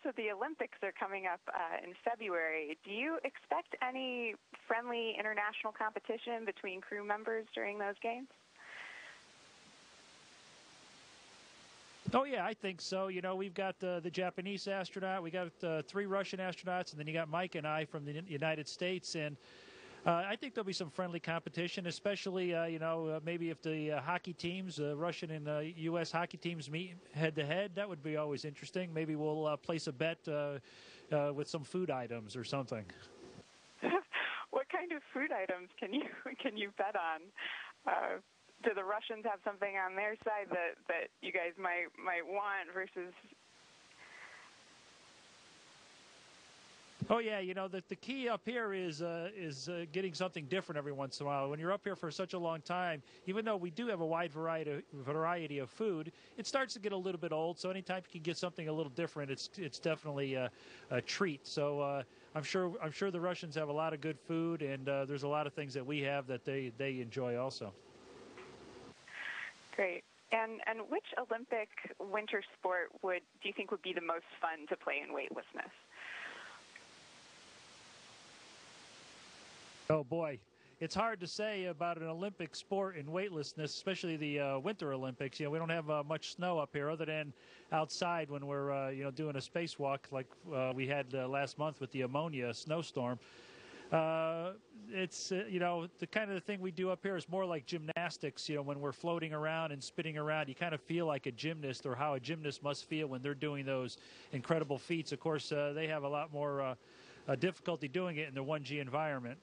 also the Olympics are coming up in February. Do you expect any friendly international competition between crew members during those games? Oh, yeah, I think so. You know, we've got the Japanese astronaut, we got 3 Russian astronauts, and then you got Mike and I from the United States. And I think there'll be some friendly competition, especially, maybe if the hockey teams, Russian and U.S. hockey teams meet head-to-head. That would be always interesting. Maybe we'll place a bet with some food items or something. What kind of food items can you bet on? Do the Russians have something on their side that you guys might want versus? Oh yeah, you know the key up here is getting something different every once in a while. When you're up here for such a long time, even though we do have a wide variety of food, it starts to get a little bit old. So anytime you can get something a little different, it's definitely a treat. So I'm sure the Russians have a lot of good food, and there's a lot of things that we have that they enjoy also. Great. And which Olympic winter sport do you think would be the most fun to play in weightlessness? Oh boy, it's hard to say about an Olympic sport in weightlessness, especially the Winter Olympics. You know, we don't have much snow up here, other than outside when we're doing a spacewalk like we had last month with the ammonia snowstorm. It's the kind of the thing we do up here is more like gymnastics. You know, when we're floating around and spinning around, you kind of feel like a gymnast, or how a gymnast must feel when they're doing those incredible feats. Of course, they have a lot more difficulty doing it in the 1G environment.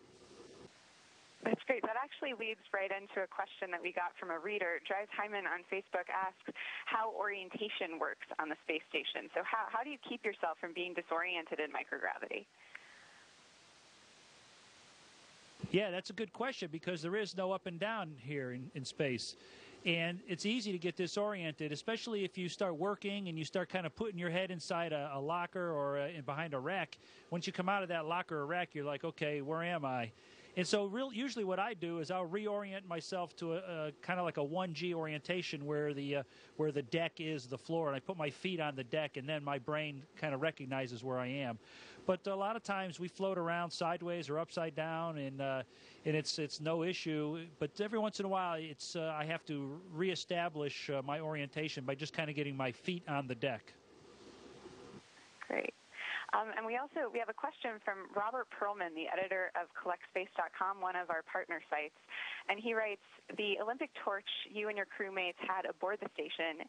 That's great. That actually leads right into a question that we got from a reader. Drives Hyman on Facebook asks how orientation works on the space station. So how do you keep yourself from being disoriented in microgravity? Yeah, that's a good question, because there is no up and down here in space. And it's easy to get disoriented, especially if you start working and you start kind of putting your head inside a locker or behind a rack. Once you come out of that locker or rack, you're like, okay, where am I? And so usually what I do is I'll reorient myself to a kind of like a 1G orientation where the deck is the floor, and I put my feet on the deck, and then my brain kind of recognizes where I am. But a lot of times we float around sideways or upside down, and it's no issue. But every once in a while, I have to reestablish my orientation by just kind of getting my feet on the deck. Great. And we have a question from Robert Perlman, the editor of CollectSpace.com, one of our partner sites. And he writes, the Olympic torch you and your crewmates had aboard the station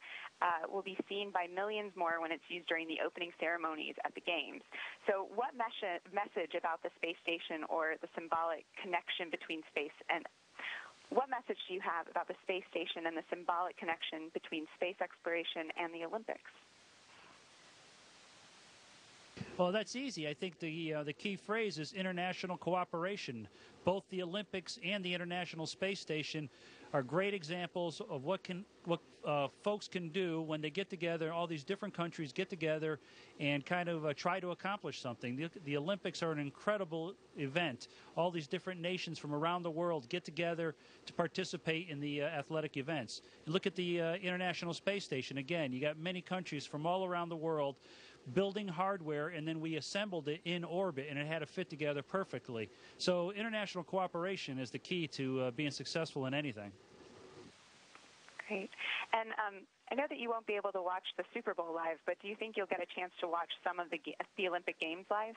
will be seen by millions more when it's used during the opening ceremonies at the Games. So what message about the space station, or the symbolic connection between space and what message do you have about the space station and the symbolic connection between space exploration and the Olympics? Well, that's easy. I think the key phrase is international cooperation. Both the Olympics and the International Space Station are great examples of what folks can do when they get together. All these different countries get together and kind of try to accomplish something. The Olympics are an incredible event. All these different nations from around the world get together to participate in the athletic events. You look at the International Space Station. Again, you got many countries from all around the world building hardware, and then we assembled it in orbit, and it had to fit together perfectly. So international cooperation is the key to being successful in anything. Great. And I know that you won't be able to watch the Super Bowl live, but do you think you'll get a chance to watch some of the Olympic Games live?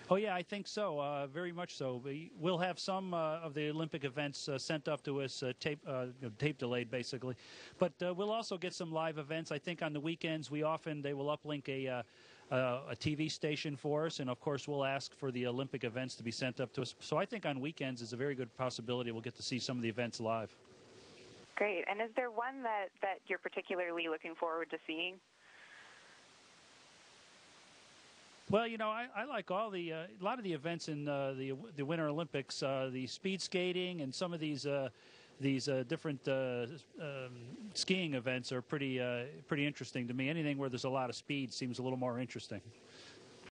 Oh, yeah, I think so, very much so. We'll have some of the Olympic events sent up to us, tape delayed, basically. But we'll also get some live events. I think on the weekends, they will uplink a TV station for us, and of course we'll ask for the Olympic events to be sent up to us. So I think on weekends is a very good possibility we'll get to see some of the events live. Great. And is there one that you're particularly looking forward to seeing? Well, you know, I like all a lot of the events in the Winter Olympics, the speed skating and some of these different skiing events are pretty interesting to me. Anything where there's a lot of speed seems a little more interesting.